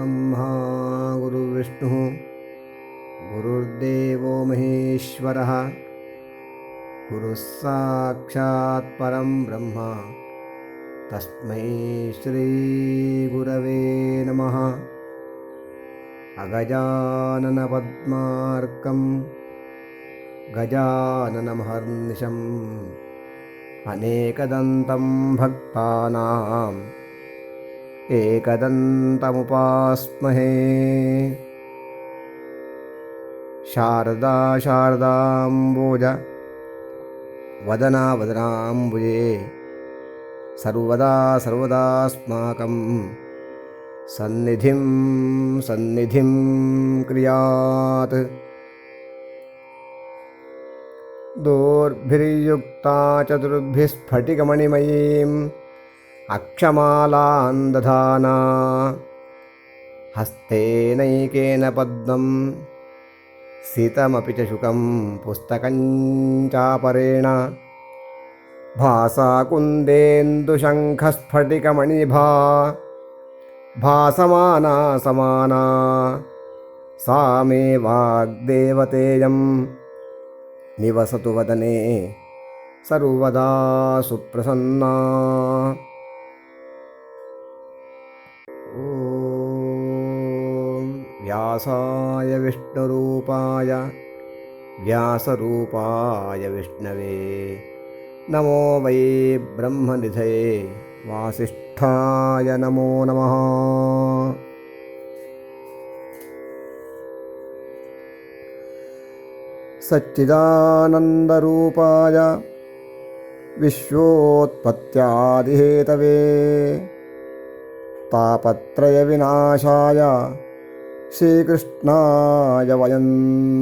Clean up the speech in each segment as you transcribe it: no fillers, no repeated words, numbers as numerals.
गुरुर्ब्रह्मा गुरुर्विष्णुः गुरुर्देवो महेश्वरः गुरुः साक्षात् परं ब्रह्म तस्मै श्रीगुरवे नमः। अगजाननपद्मार्कं गजाननमहर्निशम् अनेकदन्तं भक्तानाम् एकदन्तमुपास्महे। शारदा शारदाम्बोज वदना वदनाम्बुजे सर्वदा सर्वदास्माकं सन्निधिं सन्निधिं क्रियात्। दोर्भिर्युक्ता चतुर्भिः स्फटिकमणिमयीम् अक्षमालां दधाना हस्तेनैकेन पद्मं सितमपि च शुकं पुस्तकं चापरेण भासा कुन्देन्दुशङ्खस्फटिकमणिभा भासमाना समाना सा मे वाग्देवतेयं निवसतु वदने सर्वदा सुप्रसन्ना। व्यासाय विष्णुरूपाय व्यासरूपाय विष्णवे नमो वै ब्रह्मनिधये वासिष्ठाय नमो नमः। सच्चिदानन्दरूपाय विश्वोत्पत्त्यादिहेतवे तापत्रयविनाशाय श्रीकृष्णाय वयं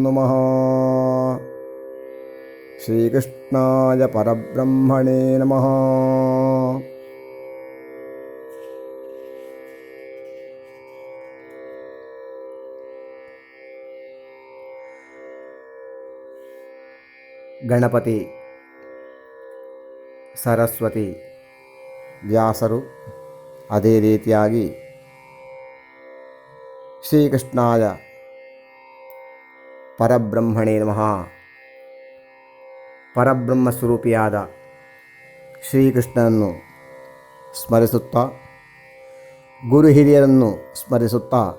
नुमः। श्रीकृष्णाय परब्रह्मणे नमः। ಗಣಪತಿ, ಸರಸ್ವತಿ, ವ್ಯಾಸರು, ಅದೇ ರೀತಿಯಾಗಿ ಶ್ರೀಕೃಷ್ಣಾಯ ಪರಬ್ರಹ್ಮಣೇ ನಮಃ. ಪರಬ್ರಹ್ಮ ಸ್ವರೂಪಿಯಾದ ಶ್ರೀಕೃಷ್ಣನನ್ನು ಸ್ಮರಿಸುತ್ತಾ, ಗುರು ಹಿರಿಯರನ್ನು ಸ್ಮರಿಸುತ್ತಾ,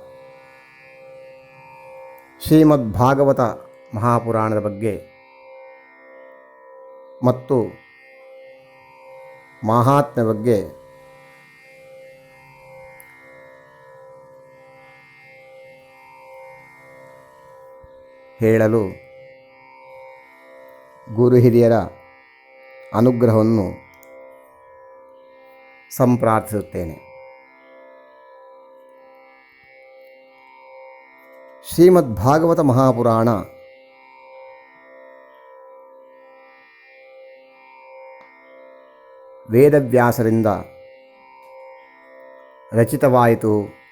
ಶ್ರೀಮದ್ಭಾಗವತ ಮಹಾಪುರಾಣದ ಬಗ್ಗೆ ಮತ್ತು ಮಹಾತ್ಮೆ ಬಗ್ಗೆ ಹೇಳಲು ಗುರು ಹಿರಿಯರ ಅನುಗ್ರಹವನ್ನು ಸಂಪ್ರಾರ್ಥಿಸುತ್ತೇನೆ. ಶ್ರೀಮದ್ಭಾಗವತ ಮಹಾಪುರಾಣ ವೇದವ್ಯಾಸರಿಂದ ರಚಿತವಾಯಿತು.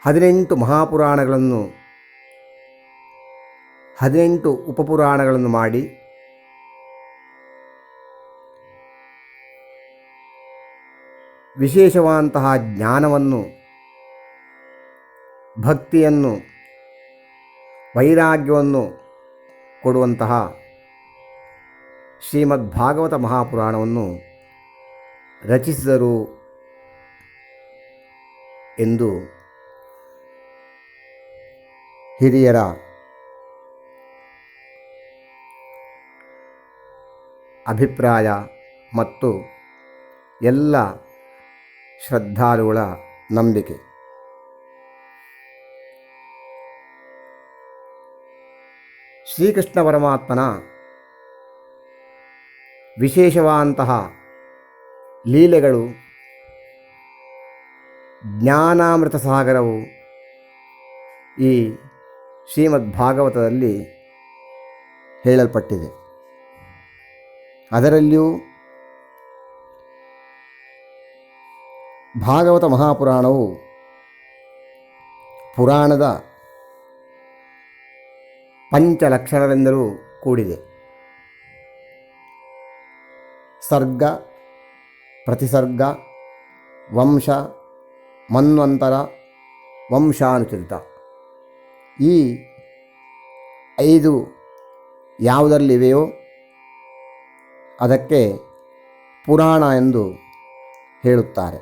18 ಮಹಾಪುರಾಣಗಳನ್ನು 18 ಉಪಪುರಾಣಗಳನ್ನು ಮಾಡಿ ವಿಶೇಷವಾದಂತಹ ಜ್ಞಾನವನ್ನು, ಭಕ್ತಿಯನ್ನು, ವೈರಾಗ್ಯವನ್ನು ಕೊಡುವಂತಹ ಶ್ರೀಮದ್ಭಾಗವತ ಮಹಾಪುರಾಣವನ್ನು ರಚಿಸಿದರು ಎಂದು ಹಿರಿಯರ ಅಭಿಪ್ರಾಯ ಮತ್ತು ಎಲ್ಲ ಶ್ರದ್ಧಾಳುಗಳ ನಂಬಿಕೆ. ಶ್ರೀಕೃಷ್ಣ ಪರಮಾತ್ಮನ ವಿಶೇಷವಾದಂತಹ ಲೀಲೆಗಳು, ಜ್ಞಾನಾಮೃತ ಸಾಗರವು ಈ ಶ್ರೀಮದ್ಭಾಗವತದಲ್ಲಿ ಹೇಳಲ್ಪಟ್ಟಿದೆ. ಅದರಲ್ಲಿಯೂ ಭಾಗವತ ಮಹಾಪುರಾಣವು ಪುರಾಣದ ಪಂಚಲಕ್ಷಣಗಳಿಂದಲೂ ಕೂಡಿದೆ. ಸರ್ಗ, ಪ್ರತಿಸರ್ಗ, ವಂಶ, ಮನ್ವಂತರ, ವಂಶಾನುಚರಿತ ಈ 5 ಯಾವುದರಲ್ಲಿವೆಯೋ ಅದಕ್ಕೆ ಪುರಾಣ ಎಂದು ಹೇಳುತ್ತಾರೆ.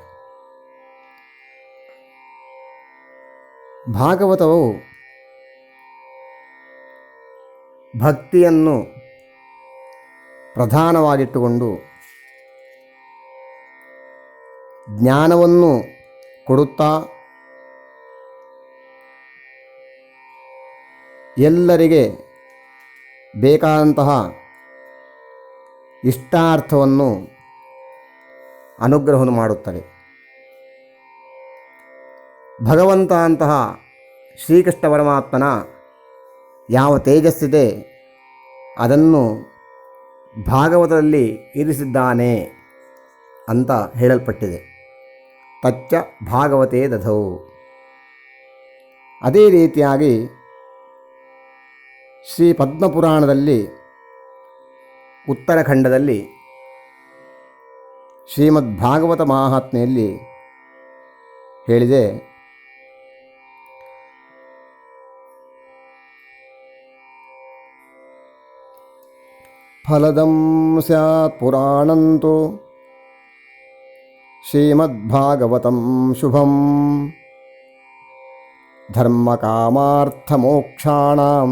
ಭಾಗವತವು ಭಕ್ತಿಯನ್ನು ಪ್ರಧಾನವಾಗಿಟ್ಟುಕೊಂಡು ಜ್ಞಾನವನ್ನು ಕೊಡುತ್ತಾ ಎಲ್ಲರಿಗೆ ಬೇಕಾದಂತಹ ಇಷ್ಟಾರ್ಥವನ್ನು ಅನುಗ್ರಹವನ್ನು ಮಾಡುತ್ತದೆ. ಭಗವಂತ ಅಂತಹ ಶ್ರೀಕೃಷ್ಣ ಪರಮಾತ್ಮನ ಯಾವ ತೇಜಸ್ಸಿದೆ ಅದನ್ನು ಭಾಗವತದಲ್ಲಿ ಇರಿಸಿದ್ದಾನೆ ಅಂತ ಹೇಳಲ್ಪಟ್ಟಿದೆ. ತಚ್ಚ ಭಾಗವತೇ ದಧೌ. ಅದೇ ರೀತಿಯಾಗಿ ಶ್ರೀ ಪದ್ಮಪುರಾಣದಲ್ಲಿ ಉತ್ತರಖಂಡದಲ್ಲಿ ಶ್ರೀಮದ್ ಭಾಗವತ ಮಹಾತ್ಮೆಯಲ್ಲಿ ಹೇಳಿದೆ, ಫಲದಂ ಸ್ಯಾತ್ ಪುರಾಣಂತು ಶ್ರೀಮದ್ಭಾಗವತಂ ಶುಭಂ ಧರ್ಮಕಾಮಾರ್ಥಮೋಕ್ಷಾಣಾಂ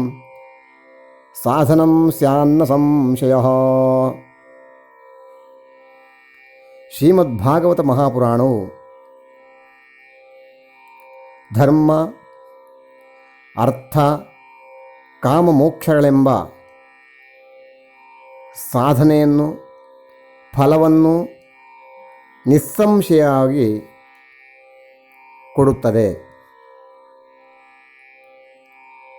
ಸಾಧನಂ ಸ್ಯಾನ್ನ ಸಂಶಯಃ. ಶ್ರೀಮದ್ಭಾಗವತ ಮಹಾಪುರಾಣವು ಧರ್ಮ, ಅರ್ಥ, ಕಾಮ, ಮೋಕ್ಷಗಳೆಂಬ ಸಾಧನೆಯನ್ನು, ಫಲವನ್ನು ನಿಸ್ಸಂಶಯವಾಗಿ ಕೊಡುತ್ತದೆ.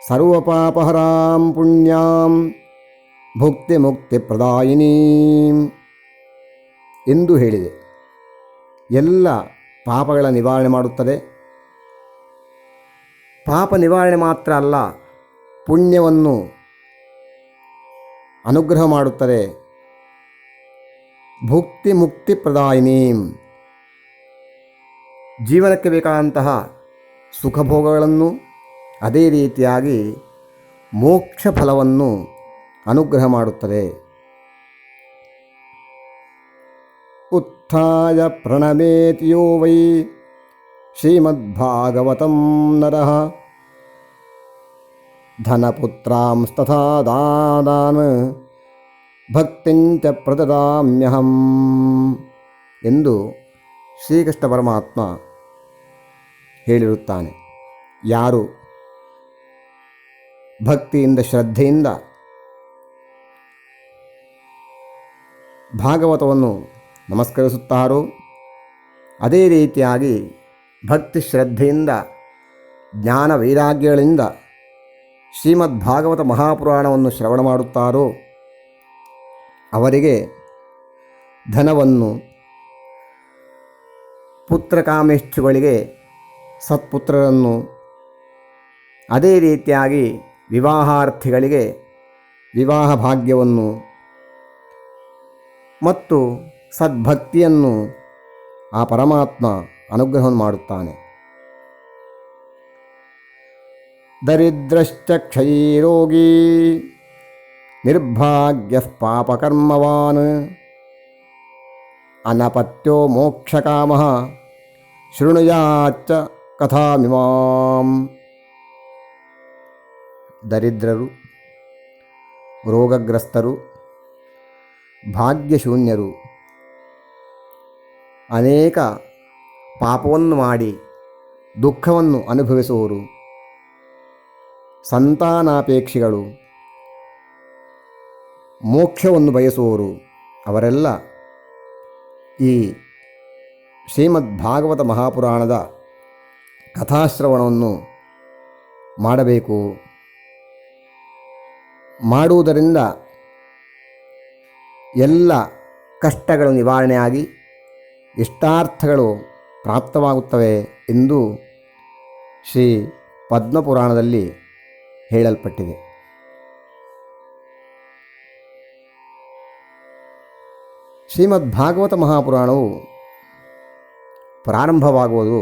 ಸರ್ವಪಾಪಹರಾಂ ಪುಣ್ಯಾಂ ಭುಕ್ತಿ ಮುಕ್ತಿ ಪ್ರದಾಯಿನೀಂ ಎಂದು ಹೇಳಿದೆ. ಎಲ್ಲ ಪಾಪಗಳ ನಿವಾರಣೆ ಮಾಡುತ್ತದೆ. ಪಾಪ ನಿವಾರಣೆ ಮಾತ್ರ ಅಲ್ಲ, ಪುಣ್ಯವನ್ನು ಅನುಗ್ರಹ ಮಾಡುತ್ತದೆ. ಭುಕ್ತಿ ಮುಕ್ತಿ ಪ್ರದಾಯಿನೀಂ, ಜೀವನಕ್ಕೆ ಬೇಕಾದಂತಹ ಸುಖಭೋಗಗಳನ್ನು, ಅದೇ ರೀತಿಯಾಗಿ ಮೋಕ್ಷ ಫಲವನ್ನು ಅನುಗ್ರಹ ಮಾಡುತ್ತದೆ. ಉತ್ಥಾಯ ಪ್ರಣಮೇತಿ ಯೋ ವೈ ಶ್ರೀಮದ್ಭಾಗವತಂ ನರಃ ಧನಪುತ್ರಾಂಸ್ತಥಾ ದಾನಾನ್ ಭಕ್ತಿಂಚ ಪ್ರದದಾಮ್ಯಹಂ ಎಂದು ಶ್ರೀಕೃಷ್ಣ ಪರಮಾತ್ಮ ಹೇಳಿರುತ್ತಾನೆ. ಯಾರು ಭಕ್ತಿಯಿಂದ ಶ್ರದ್ಧೆಯಿಂದ ಭಾಗವತವನ್ನು ನಮಸ್ಕರಿಸುತ್ತಾರೋ, ಅದೇ ರೀತಿಯಾಗಿ ಭಕ್ತಿ ಶ್ರದ್ಧೆಯಿಂದ ಜ್ಞಾನ ವೈರಾಗ್ಯಗಳಿಂದ ಶ್ರೀಮದ್ಭಾಗವತ ಮಹಾಪುರಾಣವನ್ನು ಶ್ರವಣ ಮಾಡುತ್ತಾರೋ ಅವರಿಗೆ ಧನವನ್ನು, ಪುತ್ರಕಾಮೇಚ್ಛುಗಳಿಗೆ ಸತ್ಪುತ್ರರನ್ನು, ಅದೇ ರೀತಿಯಾಗಿ ವಿವಾಹಾರ್ಥಿಗಳಿಗೆ ವಿವಾಹ ಭಾಗ್ಯವನ್ನು ಮತ್ತು ಸದ್ಭಕ್ತಿಯನ್ನು ಆ ಪರಮಾತ್ಮ ಅನುಗ್ರಹವನ್ನು ಮಾಡುತ್ತಾನೆ. ದರಿದ್ರಶ್ಚ ಕ್ಷಯೀರೋಗೀ ನಿರ್ಭಾಗ್ಯಃ ಪಾಪಕರ್ಮವಾನ್ ಅನಪತ್ಯೋ ಮೋಕ್ಷಕಾಮಃ ಶೃಣುಯಾಚ್ಚ ಕಥಾಮಿಮಾಂ. ದರಿದ್ರರು, ರೋಗಗ್ರಸ್ತರು, ಭಾಗ್ಯಶೂನ್ಯರು, ಅನೇಕ ಪಾಪವನ್ನು ಮಾಡಿ ದುಃಖವನ್ನು ಅನುಭವಿಸುವವರು, ಸಂತಾನಾಪೇಕ್ಷಿಗಳು, ಮೋಕ್ಷವನ್ನು ಬಯಸುವವರು ಅವರೆಲ್ಲ ಈ ಶ್ರೀಮದ್ಭಾಗವತ ಮಹಾಪುರಾಣದ ಕಥಾಶ್ರವಣವನ್ನು ಮಾಡಬೇಕು. ಮಾಡುವುದರಿಂದ ಎಲ್ಲ ಕಷ್ಟಗಳು ನಿವಾರಣೆಯಾಗಿ ಇಷ್ಟಾರ್ಥಗಳು ಪ್ರಾಪ್ತವಾಗುತ್ತವೆ ಎಂದು ಶ್ರೀ ಪದ್ಮಪುರಾಣದಲ್ಲಿ ಹೇಳಲ್ಪಟ್ಟಿದೆ. ಶ್ರೀಮದ್ ಭಾಗವತ ಮಹಾಪುರಾಣವು ಪ್ರಾರಂಭವಾಗುವುದು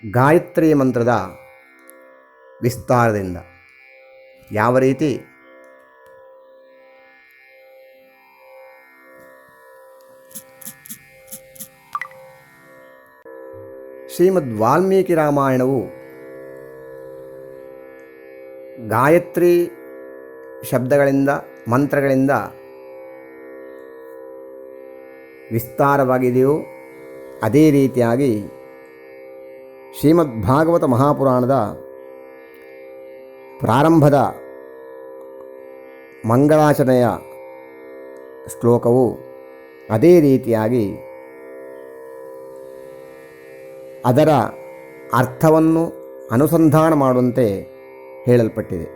ಗಾಯತ್ರಿ ಮಂತ್ರದ ವಿಸ್ತಾರದಿಂದ. ಯಾವ ರೀತಿ ಶ್ರೀಮದ್ ವಾಲ್ಮೀಕಿ ರಾಮಾಯಣವು ಗಾಯತ್ರಿ ಶಬ್ದಗಳಿಂದ ಮಂತ್ರಗಳಿಂದ ವಿಸ್ತಾರವಾಗಿದೆಯೋ ಅದೇ ರೀತಿಯಾಗಿ ಶ್ರೀಮದ್ ಭಾಗವತ ಮಹಾಪುರಾಣದ ಪ್ರಾರಂಭದ ಮಂಗಳಾಚರಣೆಯ ಶ್ಲೋಕವು ಅದೇ ರೀತಿಯಾಗಿ ಅದರ ಅರ್ಥವನ್ನು ಅನುಸಂಧಾನ ಮಾಡುವಂತೆ ಹೇಳಲ್ಪಟ್ಟಿದೆ.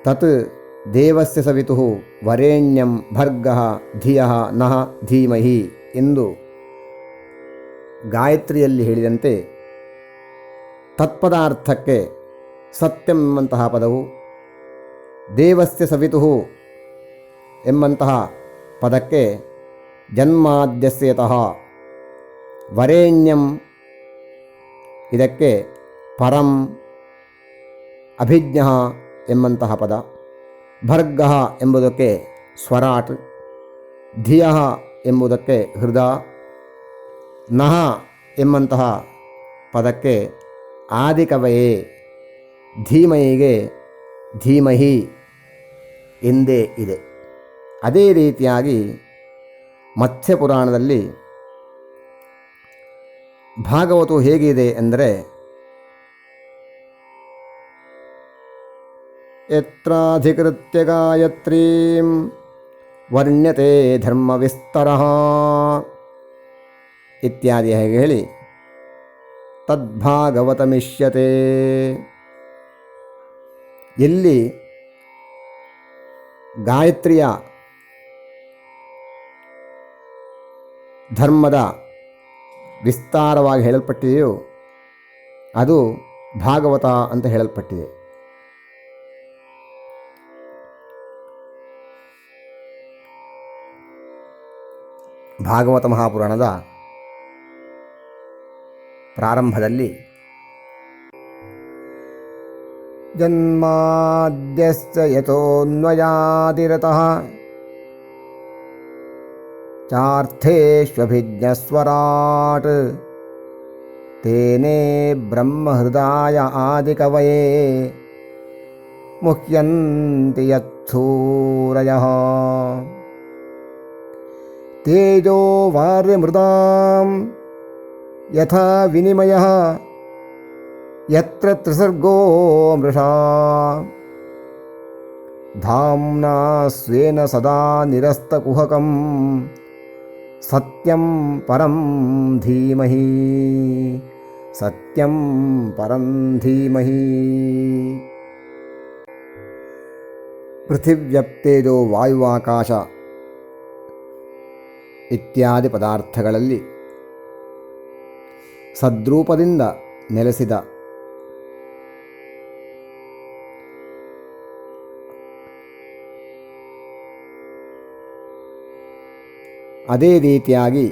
ತತ್ ದೇವಸ್ಯ ಸವಿತುಃ ವರೇಣ್ಯಂ ಭರ್ಗಃ ಧಿಯಃ ನಃ ಧೀಮಹಿ ಎಂದು ಗಾಯತ್ರಿಯಲ್ಲಿ ಹೇಳಿದಂತೆ ತತ್ಪದಾರ್ಥಕ್ಕೆ ಸತ್ಯಂ ಎಂಬಂತಹ ಪದವು, ದೇವಸ್ಯ ಸವಿತುಃ ಎಂಬಂತಹ ಪದಕ್ಕೆ ಜನ್ಮಾದ್ಯಸ್ಯತಃ, ವರೇಣ್ಯಂ ಇದಕ್ಕೆ ಪರಂ ಅಭಿಜ್ಞಃ ಎಂಬಂತಹ ಪದ, ಭರ್ಗಃ ಎಂಬುದಕ್ಕೆ ಸ್ವರಾಟ್, ಧಿಯಃ ಎಂಬುದಕ್ಕೆ ಹೃದ, ನಃ ಎಂಬಂತಹ ಪದಕ್ಕೆ ಆದಿಕವಯೇ, ಧೀಮಹಿಗೆ ಧೀಮಹಿ ಎಂದೇ ಇದೆ. ಅದೇ ರೀತಿಯಾಗಿ ಮತ್ಸ್ಯಪುರಾಣದಲ್ಲಿ ಭಾಗವತವು ಹೇಗಿದೆ ಎಂದರೆ, ಯತ್ರಾಧಿಕೃತ್ಯ ಗಾಯತ್ರೀಂ ವರ್ಣ್ಯತೆ ಧರ್ಮವಿಸ್ತರಃ ಇತ್ಯಾದಿ ಹೇಳಿ ತದ್ಭಾಗವತಮಿಷ್ಯತೆ. ಎಲ್ಲಿ ಗಾಯತ್ರಿಯ ಧರ್ಮದ ವಿಸ್ತಾರವಾಗಿ ಹೇಳಲ್ಪಟ್ಟಿದೆಯೋ ಅದು ಭಾಗವತ ಅಂತ ಹೇಳಲ್ಪಟ್ಟಿದೆ. ಭಾಗವತ ಮಹಾಪುರಾಣದ ಪ್ರಾರಂಭದಲ್ಲಿ ಜನ್ಮಾದ್ಯಸ್ಯ ಯತೋನ್ವಯಾದಿರತಃ ಚಾರ್ಥೇಷ್ವಭಿಜ್ಞಸ್ವರಾಟ್ ತೇನೇ ಬ್ರಹ್ಮಹೃದಾಯ ಆದಿಕವಯೇ ಮುಹ್ಯಂತಿ ಯತ್ಸೂರಯಃ ತೇಜೋ ವಾರ್ಯಮೃದಾಂ ಯಥಾ ವಿನಿಮಯಃ ಯತ್ರ ತ್ರಿಸರ್ಗೋ ಮೃಷಾ ಧಾಮ್ನಾ ಸ್ವೇನ ಸದಾ ನಿರಸ್ತಕುಹಕಂ ಸತ್ಯಂ ಪರಂ ಧೀಮಹಿ, ಸತ್ಯಂ ಪರಂ ಧೀಮಹಿ. ಪೃಥಿವ್ಯಪ್ತೇಜೋ ವಾಯುವಾಕಾಶ ಇತ್ಯಾದಿ ಪದಾರ್ಥಗಳಲ್ಲಿ ಸದ್ರೂಪದಿಂದ ನೆಲೆಸಿದ ಅದೇ ರೀತಿಯಾಗಿ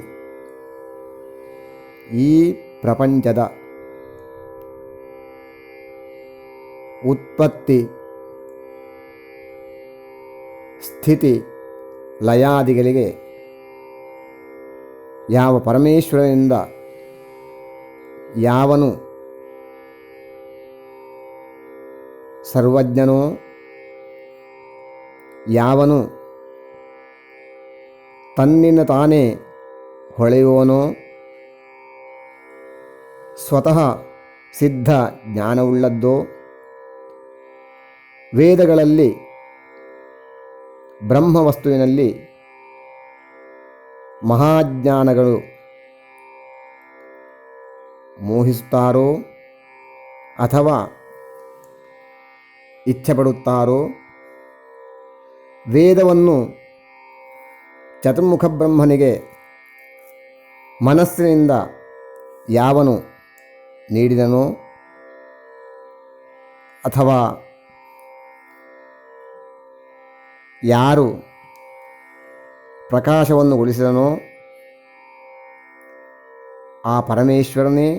ಈ ಪ್ರಪಂಚದ ಉತ್ಪತ್ತಿ ಸ್ಥಿತಿ ಲಯಾದಿಗಳಿಗೆ ಯಾವ ಪರಮೇಶ್ವರನಿಂದ ಯಾವನು ಸರ್ವಜ್ಞನೋ, ಯಾವನು ತನ್ನಿಂದ ತಾನೇ ಹೊಳೆಯುವನೋ, ಸ್ವತಃ ಸಿದ್ಧ ಜ್ಞಾನವುಳ್ಳದ್ದೋ, ವೇದಗಳಲ್ಲಿ ಬ್ರಹ್ಮವಸ್ತುವಿನಲ್ಲಿ ಮಹಾಜ್ಞಾನಗಳು ಮೋಹಿಸುತ್ತಾರೋ ಅಥವಾ ಇಚ್ಛೆಪಡುತ್ತಾರೋ, ವೇದವನ್ನು ಚತುರ್ಮುಖ ಬ್ರಹ್ಮನಿಗೆ ಮನಸ್ಸಿನಿಂದ ಯಾವನು ನೀಡಿದನೋ ಅಥವಾ ಯಾರು ಪ್ರಕಾಶವನ್ನು ಉಳಿಸಿದನೋ ಆ ಪರಮೇಶ್ವರನೇ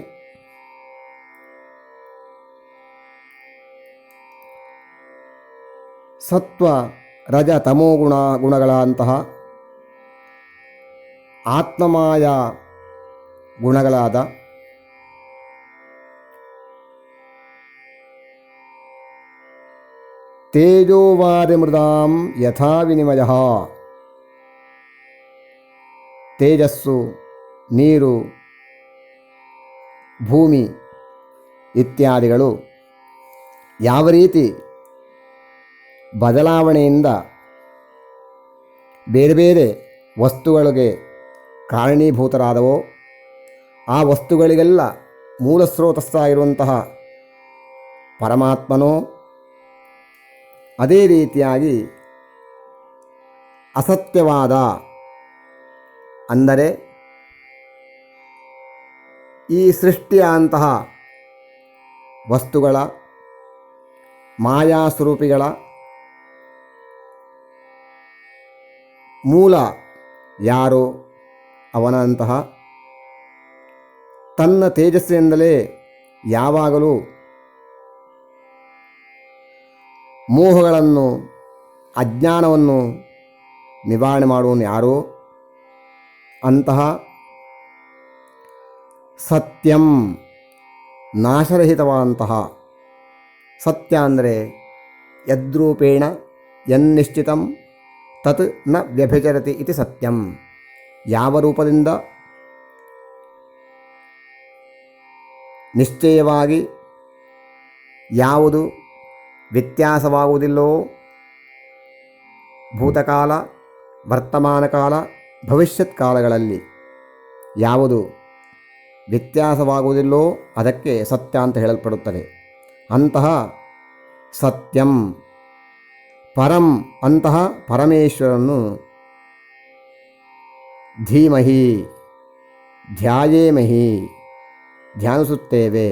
ಸತ್ವ ರಜ ತಮೋ ಗುಣಗಳಂತಹ ಆತ್ಮಮಾಯ ಗುಣಗಳಾದ ತೇಜೋವಾರಿ ಮೃದಾಂ ಯಥಾ ವಿನಿಮಯ, ತೇಜಸ್ಸು, ನೀರು, ಭೂಮಿ ಇತ್ಯಾದಿಗಳು ಯಾವ ರೀತಿ ಬದಲಾವಣೆಯಿಂದ ಬೇರೆ ಬೇರೆ ವಸ್ತುಗಳಿಗೆ ಕಾರಣೀಭೂತರಾದವೋ ಆ ವಸ್ತುಗಳಿಗೆಲ್ಲ ಮೂಲ ಸ್ರೋತಸ್ಸಾಗಿರುವಂತಹ ಪರಮಾತ್ಮನೋ ಅದೇ ರೀತಿಯಾಗಿ ಅಸತ್ಯವಾದ ಅಂದರೆ ಈ ಸೃಷ್ಟಿಯ ಅಂತಹ ವಸ್ತುಗಳ ಮಾಯಾಸ್ವರೂಪಿಗಳ ಮೂಲ ಯಾರೋ ಅವನಂತಹ ತನ್ನ ತೇಜಸ್ಸಿನಿಂದಲೇ ಯಾವಾಗಲೂ ಮೋಹಗಳನ್ನು ಅಜ್ಞಾನವನ್ನು ನಿವಾರಣೆ ಮಾಡುವನು ಯಾರೋ ಅಂತಹ ಸತ್ಯಂ ನಾಶರಹಿತವಾದಂತಹ ಸತ್ಯ ಅಂದರೆ ಯದ್ರೂಪೇಣ ಯನ್ನಿಶ್ಚಿತಂ ತತ್ ನ ವ್ಯಭಿಚರತಿ ಇತಿ ಸತ್ಯಂ. ಯಾವ ರೂಪದಿಂದ ನಿಶ್ಚಯವಾಗಿ ಯಾವುದು ವ್ಯತ್ಯಾಸವಾಗುವುದಿಲ್ಲವೋ ಭೂತಕಾಲ, ವರ್ತಮಾನ ಕಾಲ, ಭವಿಷ್ಯತ್ ಕಾಲಗಳಲ್ಲಿ ಯಾವುದು ವ್ಯತ್ಯಾಸವಾಗುವುದಿಲ್ಲವೋ ಅದಕ್ಕೆ ಸತ್ಯ ಅಂತ ಹೇಳಲ್ಪಡುತ್ತದೆ. ಅಂತಹ ಸತ್ಯಂ ಪರಂ ಅಂತಹ ಪರಮೇಶ್ವರನ್ನು ಧೀಮಹಿ ಧ್ಯಾಯೇಮಹಿ ಧ್ಯಾನಿಸುತ್ತೇವೆ.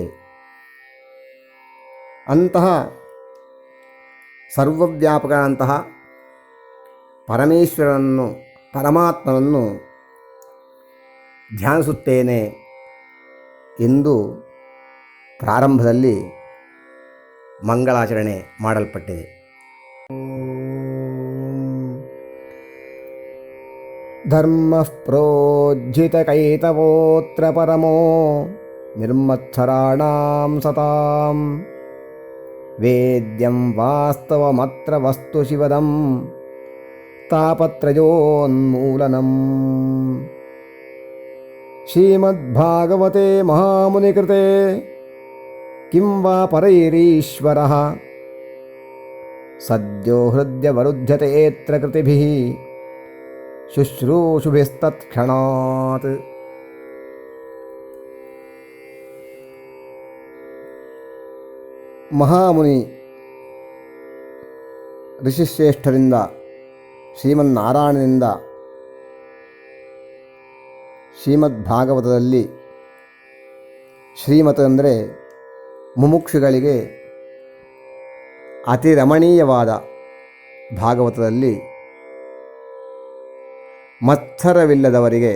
ಅಂತಹ ಸರ್ವವ್ಯಾಪಕನಂತಹ ಪರಮೇಶ್ವರನನ್ನು ಪರಮಾತ್ಮನನ್ನು ಧ್ಯಾನಿಸುತ್ತೇನೆ ಎಂದು ಪ್ರಾರಂಭದಲ್ಲಿ ಮಂಗಳಾಚರಣೆ ಮಾಡಲ್ಪಟ್ಟಿದೆ. ಧರ್ಮಃ ಪ್ರೋಜ್ಜಿತಕೈತವೋತ್ರ ಪರಮೋ ನಿರ್ಮತ್ಸರಾಣಾಂ ಸತಾಂ ವೇದ್ಯಂ ವಾಸ್ತವಮತ್ರ ವಸ್ತು ಶಿವದಂ ತಾಪತ್ರಯೋನ್ಮೂಲನಂ. ಶ್ರೀಮದ್ಭಾಗವತೆ ಮಹಾಮುನಿಕೃತೆ ಕಿಂ ವಾ ಪರೈರೀಶ್ವರಃ ಸದ್ಯೋ ಹೃದಯವರುಧ್ಯತೇತ್ರ ಕೃತಿಭಿಃ ಶುಶ್ರೂಷುಭಿಸ್ತತ್ಕ್ಷಣಾತ್. ಮಹಾಮುನಿ ಋಷಿಶ್ರೇಷ್ಠರಿಂದ ಶ್ರೀಮನ್ನಾರಾಯಣನಿಂದ ಶ್ರೀಮದ್ಭಾಗವತದಲ್ಲಿ, ಶ್ರೀಮತ್ ಅಂದರೆ ಮುಮುಕ್ಷುಗಳಿಗೆ ಅತಿ ರಮಣೀಯವಾದ ಭಾಗವತದಲ್ಲಿ ಮತ್ಸರವಿಲ್ಲದವರಿಗೆ,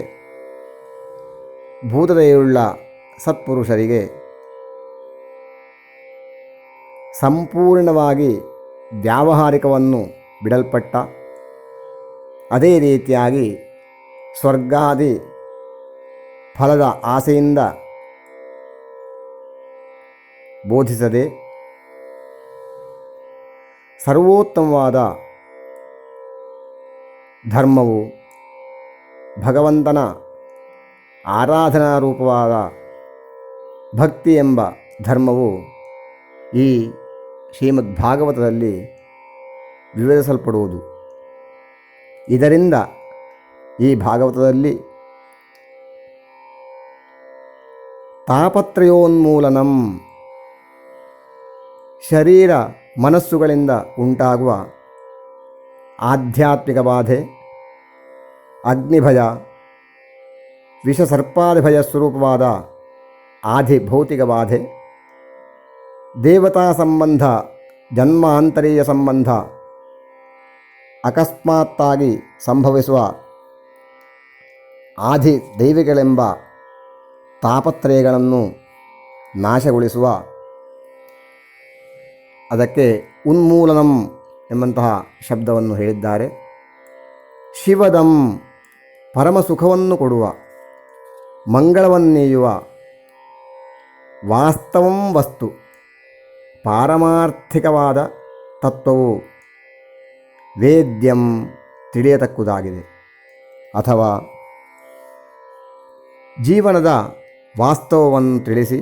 ಭೂತದೆಯುಳ್ಳ ಸತ್ಪುರುಷರಿಗೆ ಸಂಪೂರ್ಣವಾಗಿ ವ್ಯಾವಹಾರಿಕವನ್ನು ಬಿಡಲ್ಪಟ್ಟ, ಅದೇ ರೀತಿಯಾಗಿ ಸ್ವರ್ಗಾದಿ ಫಲದ ಆಸೆಯಿಂದ ಬೋಧಿಸದೆ ಸರ್ವೋತ್ತಮವಾದ ಧರ್ಮವು ಭಗವಂತನ ಆರಾಧನಾ ರೂಪವಾದ ಭಕ್ತಿ ಎಂಬ ಧರ್ಮವು ಈ ಶ್ರೀಮದ್ಭಾಗವತದಲ್ಲಿ ವಿವರಿಸಲ್ಪಡುವುದು. ಇದರಿಂದ ಈ ಭಾಗವತದಲ್ಲಿ ತಾಪತ್ರಯೋನ್ಮೂಲನಂ, ಶರೀರ ಮನಸ್ಸುಗಳಿಂದ ಉಂಟಾಗುವ ಆಧ್ಯಾತ್ಮಿಕ ಬಾಧೆ, ಅಗ್ನಿಭಯ, ವಿಷಸರ್ಪಾದಿಭಯ ಸ್ವರೂಪವಾದ ಆಧಿಭೌತಿಕ ಬಾಧೆ, ದೇವತಾ ಸಂಬಂಧ, ಜನ್ಮಾಂತರೀಯ ಸಂಬಂಧ ಅಕಸ್ಮಾತ್ತಾಗಿ ಸಂಭವಿಸುವ ಆದಿ ದೈವಿಗಳೆಂಬ ತಾಪತ್ರಯಗಳನ್ನು ನಾಶಗೊಳಿಸುವ, ಅದಕ್ಕೆ ಉನ್ಮೂಲನಂ ಎಂಬಂತಹ ಶಬ್ದವನ್ನು ಹೇಳಿದ್ದಾರೆ. ಶಿವದಂ ಪರಮಸುಖವನ್ನು ಕೊಡುವ, ಮಂಗಳವನ್ನೀಯುವ, ವಾಸ್ತವಂ ವಸ್ತು ಪಾರಮಾರ್ಥಿಕವಾದ ತತ್ವವು ವೇದ್ಯಂ ತಿಳಿಯತಕ್ಕುದಾಗಿದೆ. ಅಥವಾ ಜೀವನದ ವಾಸ್ತವವನ್ನು ತಿಳಿಸಿ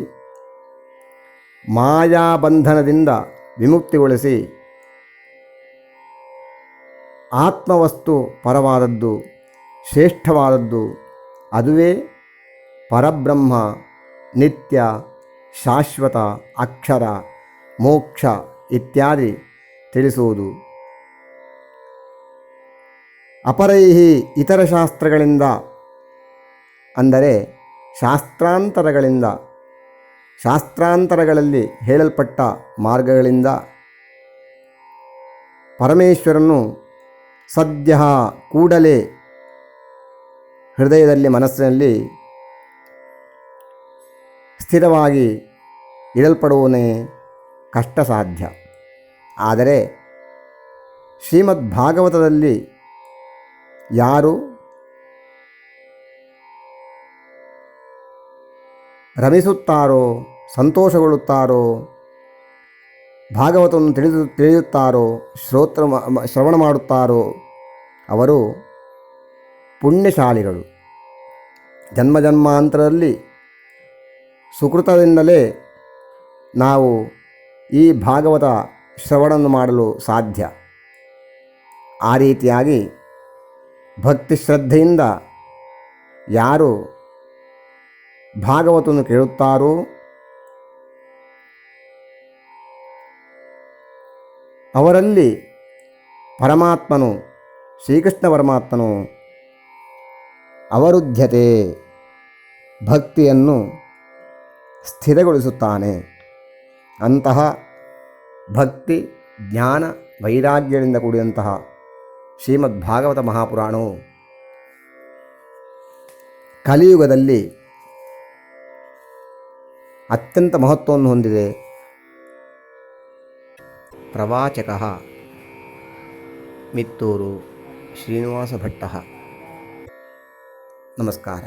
ಮಾಯಾಬಂಧನದಿಂದ ವಿಮುಕ್ತಿಗೊಳಿಸಿ ಆತ್ಮವಸ್ತು ಪರವಾದದ್ದು, ಶ್ರೇಷ್ಠವಾದದ್ದು, ಅದುವೇ ಪರಬ್ರಹ್ಮ, ನಿತ್ಯ, ಶಾಶ್ವತ, ಅಕ್ಷರ, ಮೋಕ್ಷ ಇತ್ಯಾದಿ ತಿಳಿಸುವುದು. ಅಪರೈಹಿ ಇತರ ಶಾಸ್ತ್ರಗಳಿಂದ, ಅಂದರೆ ಶಾಸ್ತ್ರಾಂತರಗಳಲ್ಲಿ ಹೇಳಲ್ಪಟ್ಟ ಮಾರ್ಗಗಳಿಂದ ಪರಮೇಶ್ವರನು ಸದ್ಯ ಕೂಡಲೇ ಹೃದಯದಲ್ಲಿ, ಮನಸ್ಸಿನಲ್ಲಿ ಸ್ಥಿರವಾಗಿ ಇಡಲ್ಪಡುವನೇ ಕಷ್ಟ ಸಾಧ್ಯ. ಆದರೆ ಶ್ರೀಮದ್ ಭಾಗವತದಲ್ಲಿ ಯಾರು ರಮಿಸುತ್ತಾರೋ, ಸಂತೋಷಗೊಳ್ಳುತ್ತಾರೋ, ಭಾಗವತವನ್ನು ತಿಳಿಯುತ್ತಾರೋ, ಶ್ರವಣ ಮಾಡುತ್ತಾರೋ ಅವರು ಪುಣ್ಯಶಾಲಿಗಳು. ಜನ್ಮಾಂತರದಲ್ಲಿ ಸುಕೃತದಿಂದಲೇ ನಾವು ಈ ಭಾಗವತ ಶ್ರವಣವನ್ನು ಮಾಡಲು ಸಾಧ್ಯ. ಆ ರೀತಿಯಾಗಿ ಭಕ್ತಿ ಶ್ರದ್ಧೆಯಿಂದ ಯಾರು ಭಾಗವತವನ್ನು ಕೇಳುತ್ತಾರೋ ಅವರಲ್ಲಿ ಪರಮಾತ್ಮನು, ಶ್ರೀಕೃಷ್ಣ ಪರಮಾತ್ಮನು ಅವರುದ್ಧತೆ ಭಕ್ತಿಯನ್ನು ಸ್ಥಿರಗೊಳಿಸುತ್ತಾನೆ. ಅಂತಹ ಭಕ್ತಿ, ಜ್ಞಾನ, ವೈರಾಗ್ಯದಿಂದ ಕೂಡಿದಂತಹ ಶ್ರೀಮದ್ ಭಾಗವತ ಮಹಾಪುರಾಣವು ಕಲಿಯುಗದಲ್ಲಿ ಅತ್ಯಂತ ಮಹತ್ವವನ್ನು ಹೊಂದಿದೆ. ಪ್ರವಾಚಕಃ ಮಿತ್ತೂರು ಶ್ರೀನಿವಾಸ ಭಟ್ಟಃ. ನಮಸ್ಕಾರ.